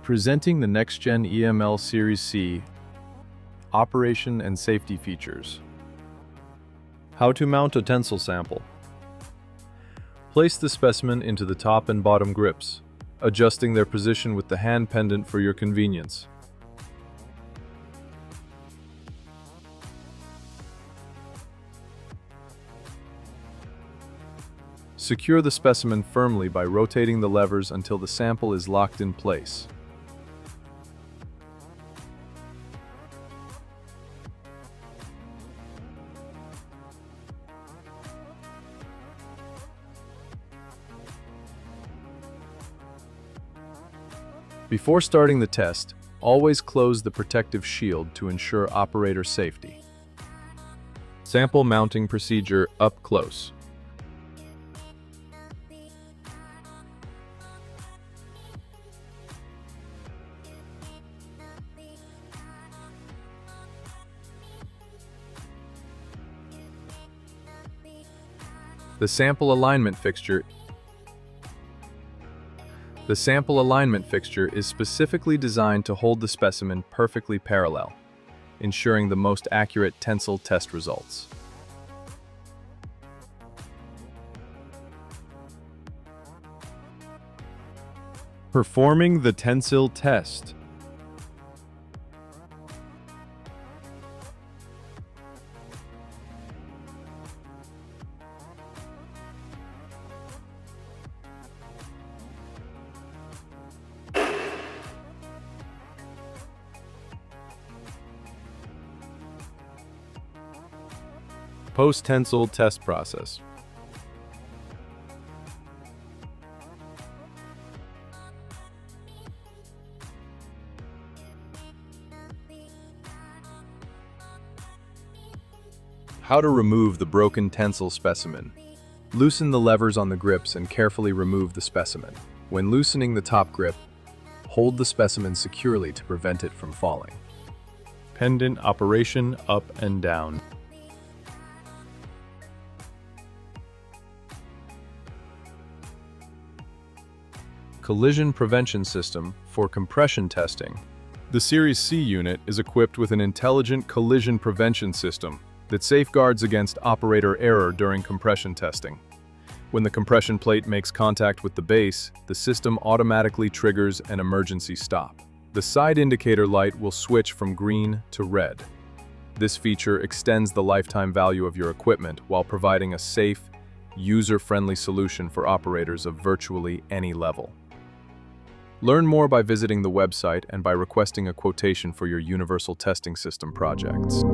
Presenting the NextGen-EML Series C operation and safety features. How to mount a tensile sample. Place the specimen into the top and bottom grips, adjusting their position with the hand pendant for your convenience. Secure the specimen firmly by rotating the levers until the sample is locked in place. Before starting the test, always close the protective shield to ensure operator safety. Sample mounting procedure up close. The sample alignment fixture is specifically designed to hold the specimen perfectly parallel, ensuring the most accurate tensile test results. Performing the tensile test. Post-tensile test process. How to remove the broken tensile specimen. Loosen the levers on the grips and carefully remove the specimen. When loosening the top grip, hold the specimen securely to prevent it from falling. Pendant operation up and down. Collision prevention system for compression testing. The Series C unit is equipped with an intelligent collision prevention system that safeguards against operator error during compression testing. When the compression plate makes contact with the base, the system automatically triggers an emergency stop. The side indicator light will switch from green to red. This feature extends the lifetime value of your equipment while providing a safe, user-friendly solution for operators of virtually any level. Learn more by visiting the website and by requesting a quotation for your universal testing system projects.